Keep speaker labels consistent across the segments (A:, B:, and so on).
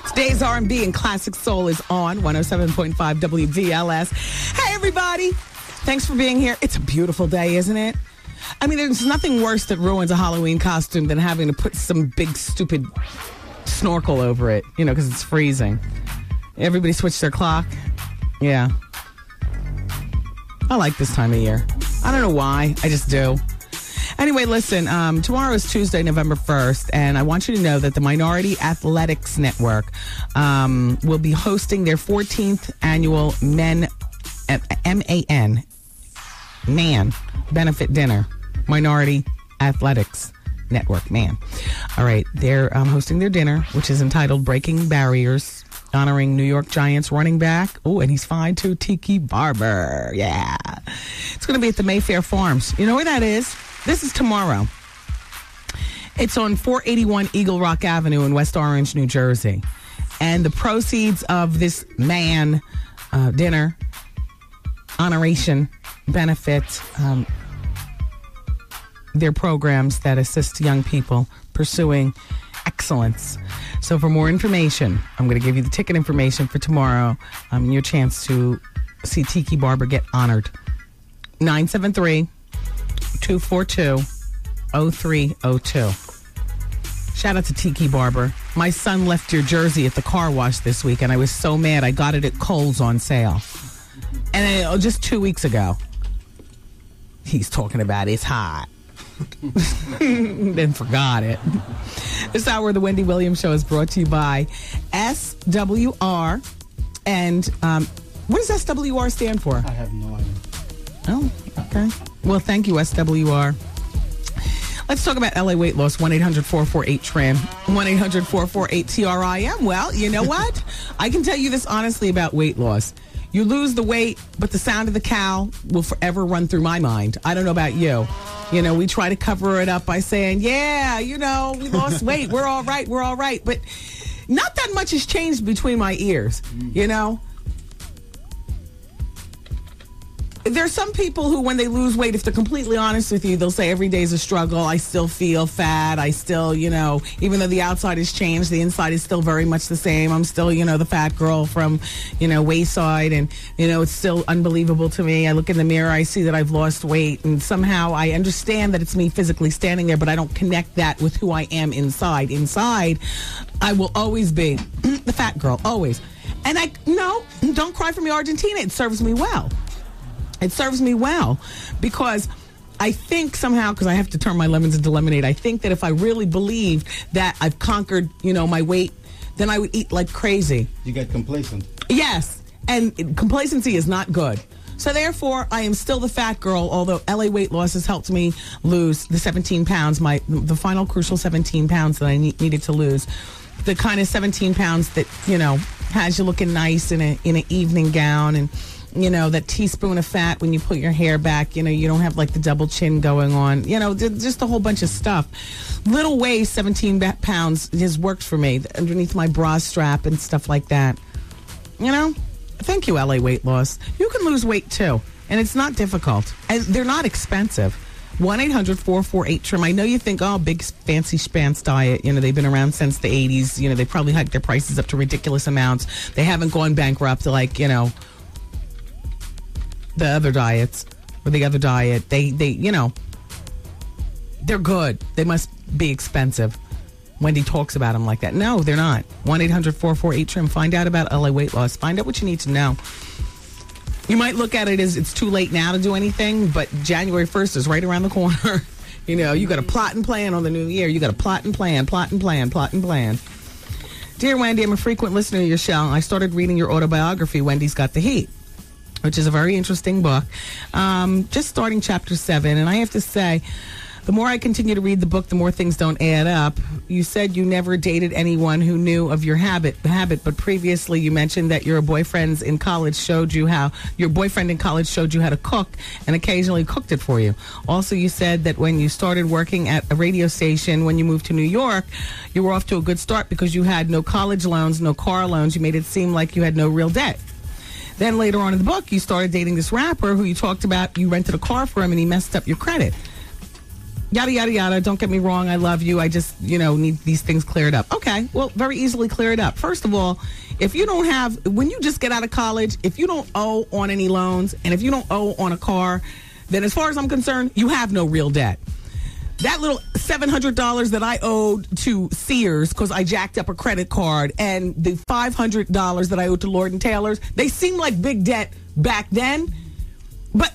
A: Today's R&B and classic soul is on 107.5 WVLS. Hey, everybody. Thanks for being here. It's a beautiful day, isn't it? I mean, there's nothing worse that ruins a Halloween costume than having to put some big, stupid snorkel over it, because it's freezing. Everybody switched their clock. Yeah. I like this time of year. I don't know why. I just do. Anyway, listen, tomorrow is Tuesday, November 1st, and I want you to know that the Minority Athletics Network will be hosting their 14th annual MAN Benefit Dinner. Minority Athletics Network, MAN. All right, they're hosting their dinner, which is entitled Breaking Barriers, honoring New York Giants running back. Oh, and he's fine too, Tiki Barber. Yeah. It's going to be at the Mayfair Farms. You know where that is? This is tomorrow. It's on 481 Eagle Rock Avenue in West Orange, New Jersey. And the proceeds of this MAN dinner, honoration, benefit, their programs that assist young people pursuing excellence. So for more information, I'm going to give you the ticket information for tomorrow. Your chance to see Tiki Barber get honored. 973-242-0302. Shout out to Tiki Barber. My son left your jersey at the car wash this week, and I was so mad. I got it at Kohl's on sale. And just 2 weeks ago. He's talking about it's hot. Then forgot it. This hour of the Wendy Williams Show is brought to you by SWR. And what does SWR stand for?
B: I have no idea.
A: Oh, okay. Well, thank you, SWR. Let's talk about LA weight loss. 1-800-448-TRIM. 1-800-448-TRIM. Well, you know what? I can tell you this honestly about weight loss. You lose the weight, but the sound of the cow will forever run through my mind. I don't know about you. We try to cover it up by saying, yeah, we lost weight. We're all right. We're all right. But not that much has changed between my ears, There's some people who, when they lose weight, if they're completely honest with you, they'll say every day's a struggle. I still feel fat. I still, even though the outside has changed, the inside is still very much the same. I'm still, the fat girl from, Wayside. And, it's still unbelievable to me. I look in the mirror, I see that I've lost weight. And somehow I understand that it's me physically standing there, but I don't connect that with who I am inside. Inside, I will always be the fat girl, always. And don't cry for me, Argentina. It serves me well. It serves me well because I think somehow, because I have to turn my lemons into lemonade, I think that if I really believed that I've conquered, my weight, then I would eat like crazy.
B: You get complacent.
A: Yes, and complacency is not good. So therefore, I am still the fat girl, although LA weight loss has helped me lose the 17 pounds, the final crucial 17 pounds that I needed to lose. The kind of 17 pounds that, has you looking nice in an evening gown and, that teaspoon of fat when you put your hair back, you don't have like the double chin going on, just a whole bunch of stuff. Little waist, 17 pounds has worked for me underneath my bra strap and stuff like that. Thank you, LA Weight Loss. You can lose weight too, and it's not difficult, and they're not expensive. 1-800-448-TRIM. I know you think, big fancy schpants diet. They've been around since the 80s. They probably hiked their prices up to ridiculous amounts. They haven't gone bankrupt like, the other diets or the other diet. They they're good. They must be expensive. Wendy talks about them like that. No, they're not. 1-800-448-TRIM. Find out about LA weight loss. Find out what you need to know. You might look at it as it's too late now to do anything, but January 1st is right around the corner. You got to plot and plan on the new year. You got to plot and plan. Dear Wendy, I'm a frequent listener to your show. I started reading your autobiography, Wendy's Got the Heat, which is a very interesting book. Just starting chapter 7, and I have to say, the more I continue to read the book, the more things don't add up. You said you never dated anyone who knew of your habit, but previously you mentioned that your boyfriend in college showed you how to cook and occasionally cooked it for you. Also, you said that when you started working at a radio station, when you moved to New York, you were off to a good start because you had no college loans, no car loans. You made it seem like you had no real debt. Then later on in the book, you started dating this rapper who you talked about. You rented a car for him and he messed up your credit. Yada, yada, yada. Don't get me wrong. I love you. I just, need these things cleared up. Okay. Well, very easily cleared up. First of all, if you don't have, when you just get out of college, if you don't owe on any loans and if you don't owe on a car, then as far as I'm concerned, you have no real debt. That little $700 that I owed to Sears because I jacked up a credit card and the $500 that I owed to Lord & Taylor's, they seemed like big debt back then, but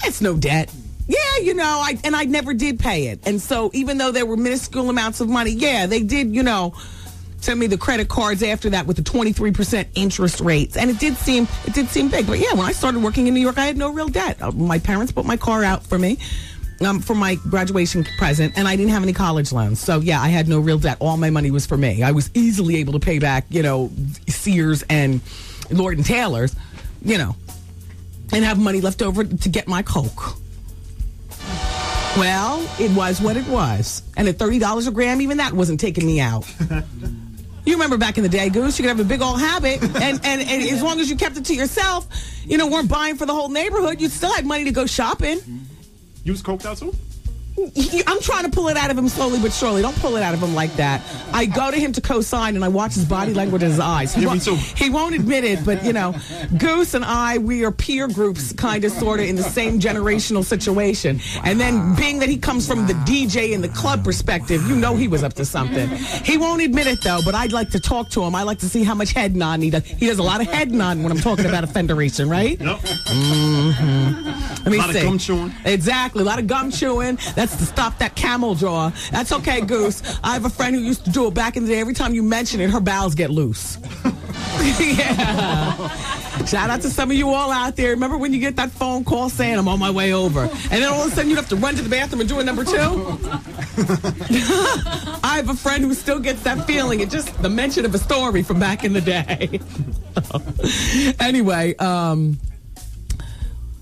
A: it's no debt. Yeah, I never did pay it. And so even though there were minuscule amounts of money, yeah, they did, send me the credit cards after that with the 23% interest rates. And it did seem big. But yeah, when I started working in New York, I had no real debt. My parents put my car out for me for my graduation present, and I didn't have any college loans. So yeah, I had no real debt. All my money was for me. I was easily able to pay back, Sears and Lord & Taylor's, and have money left over to get my Coke. Well, it was what it was. And at $30 a gram, even that wasn't taking me out. You remember back in the day, Goose, you could have a big old habit, and as long as you kept it to yourself, weren't buying for the whole neighborhood, you still had money to go shopping.
B: You was coked out too?
A: I'm trying to pull it out of him slowly but surely. Don't pull it out of him like that. I go to him to co-sign, and I watch his body language in his eyes. He won't admit it, but, Goose and I, we are peer groups, kind of, sort of, in the same generational situation. Wow. And then, being that he comes from the DJ and the club perspective, he was up to something. He won't admit it, though, but I'd like to talk to him. I like to see how much head nod he does. He does a lot of head nod when I'm talking about a federation, right?
B: Yep.
A: Mm-hmm. Let me
B: see. A lot of gum chewing.
A: Exactly. A lot of gum chewing. That's to stop that camel jaw. That's okay, Goose. I have a friend who used to do it back in the day. Every time you mention it, her bowels get loose. Yeah. Shout out to some of you all out there. Remember when you get that phone call saying, I'm on my way over? And then all of a sudden you have to run to the bathroom and do a number 2? I have a friend who still gets that feeling. It's just the mention of a story from back in the day. Anyway,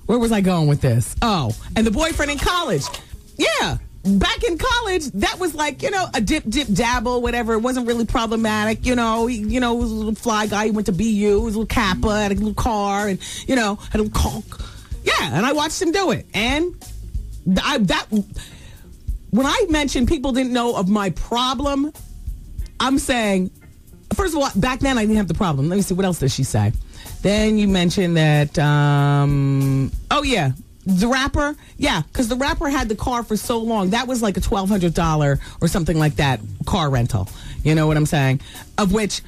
A: where was I going with this? Oh, and the boyfriend in college. Yeah. Back in college, that was like, a dip, dabble, whatever. It wasn't really problematic. He was a little fly guy. He went to BU. He was a little Kappa, had a little car, and, had a little Coke. Yeah, and I watched him do it. And when I mentioned people didn't know of my problem, I'm saying, first of all, back then I didn't have the problem. Let me see, what else does she say? Then you mentioned that, the rapper, yeah, because the rapper had the car for so long. That was like a $1,200 or something like that car rental. You know what I'm saying? Of which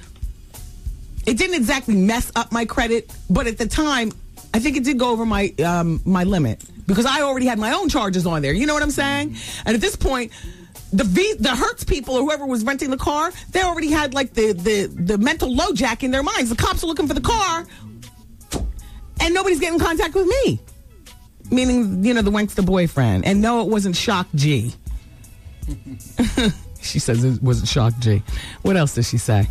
A: it didn't exactly mess up my credit, but at the time, I think it did go over my my limit because I already had my own charges on there. You know what I'm saying? And at this point, the Hertz people or whoever was renting the car, they already had like the mental LoJack in their minds. The cops are looking for the car, and nobody's getting in contact with me. Meaning, the wankster boyfriend. And no, it wasn't Shock G. She says it wasn't Shock G. What else does she say?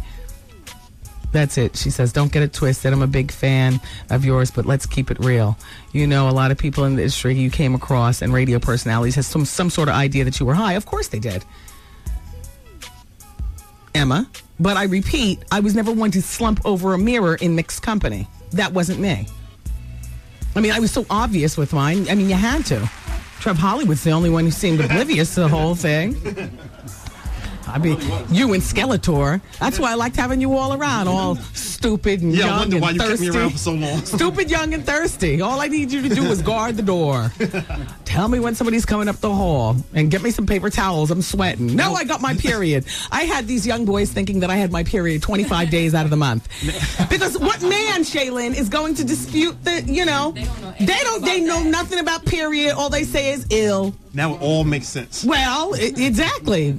A: That's it. She says, don't get it twisted. I'm a big fan of yours, but let's keep it real. A lot of people in the industry you came across and radio personalities has some sort of idea that you were high. Of course they did. Emma. But I repeat, I was never one to slump over a mirror in mixed company. That wasn't me. I was so obvious with mine. You had to. Trev Hollywood's the only one who seemed oblivious to the whole thing. You and Skeletor. That's why I liked having you all around, all stupid and young and thirsty. Yeah, I wonder why you kept me around for so long. Stupid, young, and thirsty. All I need you to do is guard the door. Tell me when somebody's coming up the hall and get me some paper towels. I'm sweating. No, I got my period. I had these young boys thinking that I had my period 25 days out of the month. Because what man, Shaylin, is going to dispute the, they know nothing about period. All they say is ill.
B: Now it all makes sense.
A: Well, exactly.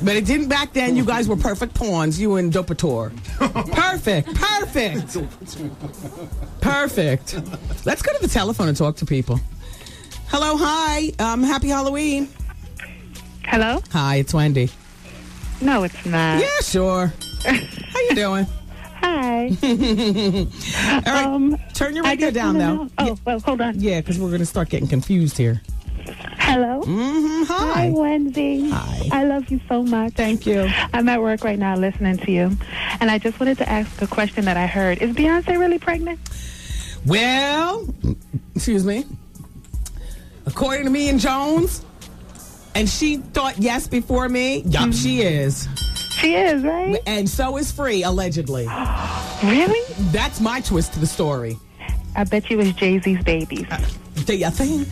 A: But it didn't back then. You guys were perfect pawns, you and Dopator. Perfect. Let's go to the telephone and talk to people. Hello, hi. Happy Halloween.
C: Hello?
A: Hi, it's Wendy.
C: No, it's not.
A: Yeah, sure. How you doing?
C: Hi.
A: All right, turn your radio down, though.
C: Oh, well, hold on.
A: Yeah, because we're going to start getting confused here.
C: Hello?
A: Mm-hmm. Hi.
C: Hi, Wendy.
A: Hi.
C: I love you so much.
A: Thank you.
C: I'm at work right now listening to you. And I just wanted to ask a question that I heard. Is Beyonce really pregnant?
A: Well, excuse me. According to me and Jones, And she thought yes before me. Yup, she is.
C: She is, right?
A: And so is Free, allegedly.
C: Really?
A: That's my twist to the story.
C: I bet you it was Jay-Z's babies.
A: Do you think?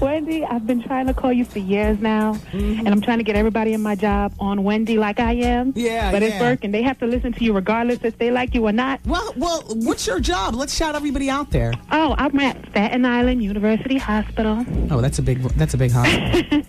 C: Wendy, I've been trying to call you for years now, and I'm trying to get everybody in my job on Wendy like I am.
A: Yeah,
C: but it's working. They have to listen to you regardless if they like you or not.
A: Well, what's your job? Let's shout everybody out there.
C: Oh, I'm at Staten Island University Hospital.
A: Oh, that's a big hospital.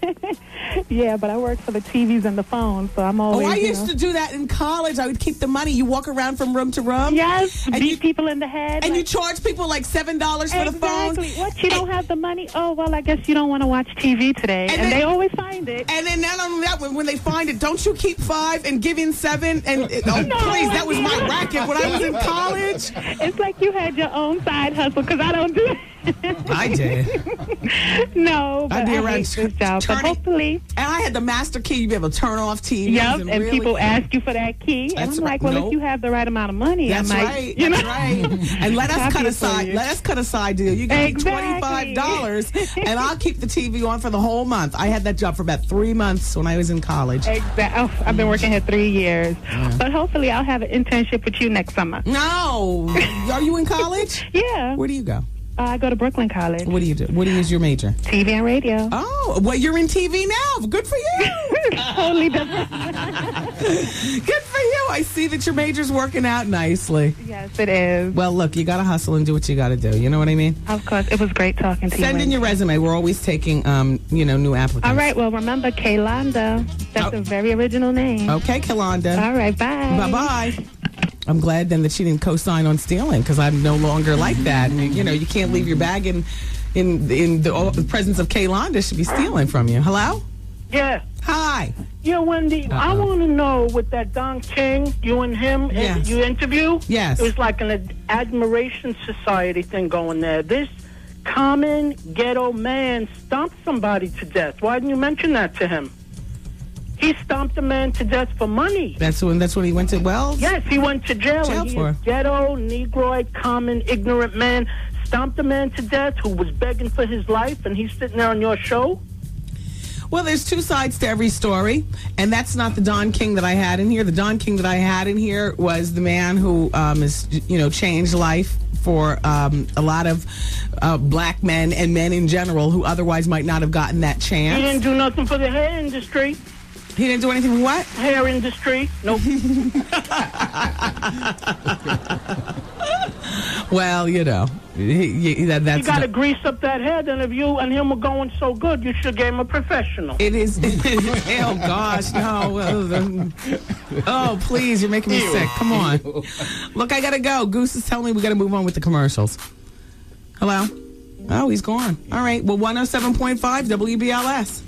C: Yeah, but I work for the TVs and the phones, so I'm always.
A: Oh, I used to do that in college. I would keep the money. You walk around from room to room.
C: Yes,
A: and
C: beat people in the head.
A: And you charge people like $7 for the phone.
C: Exactly. What? You don't have the money? Oh, well, I guess you don't want to watch TV today. And they always find it.
A: And then not only that, when they find it, don't you keep 5 and give in 7? And
C: No,
A: please, that was my racket when I was in college.
C: It's like you had your own side hustle, because I don't do it.
A: I did.
C: No, but
A: I'd be
C: I
A: around
C: hate this job. But hopefully.
A: And I had the master key. You'd be able to turn off TVs.
C: Yep, and
A: really,
C: people ask you for that key. And I'm like, well, if you have the right amount of money,
A: that's
C: I might.
A: Right.
C: You know?
A: That's right. And let us cut aside. Let us cut aside deal. You give me $25, and I'll keep the TV on for the whole month. I had that job for about 3 months when I was in college.
C: Exactly. Oh, I've been working here 3 years, but hopefully I'll have an internship with you next summer.
A: No, are you in college?
C: Yeah.
A: Where do you go?
C: I go to Brooklyn College.
A: What do you do? What is your major?
C: TV and radio.
A: Oh, well, you're in TV now. Good for you.
C: Totally different.
A: Good for you. I see that your major's working out nicely.
C: Yes, it is.
A: Well, look, you got to hustle and do what you got to do. You know what I mean?
C: Of course. It was great talking to you.
A: Send in your resume. We're always taking, new applicants.
C: All right. Well, remember, Kaylanda. That's a very original name.
A: Okay, Kaylanda.
C: All right. Bye.
A: Bye-bye. I'm glad then that she didn't co-sign on stealing, because I'm no longer like that. And, you can't leave your bag in the presence of Kaylanda. Should be stealing from you. Hello?
D: Yeah.
A: Hi.
D: Yeah, Wendy, I want to know with that Don King, you and him,
A: Yes.
D: you interview?
A: Yes.
D: It was like an admiration society thing going there. This common ghetto man stomped somebody to death. Why didn't you mention that to him? He stomped a man to death for money.
A: That's when he went to Wells?
D: Yes, he went to jail.
A: Jail
D: And he
A: for?
D: is Ghetto, Negroid, common, ignorant man stomped a man to death who was begging for his life, and he's sitting there on your show?
A: Well, there's two sides to every story, and that's not the Don King that I had in here. The Don King that I had in here was the man who has, changed life for a lot of black men and men in general who otherwise might not have gotten that chance.
D: He didn't do nothing for the hair industry.
A: He didn't do anything for what?
D: Hair industry. Nope.
A: Well, that's
D: You got to grease up that head, and if you and him were going so good, you should give him a professional.
A: It is. Oh gosh, no! Oh, please, you're making me sick. Come on. Look, I gotta go. Goose is telling me we gotta move on with the commercials. Hello. Oh, he's gone. All right. Well, 107.5 WBLS.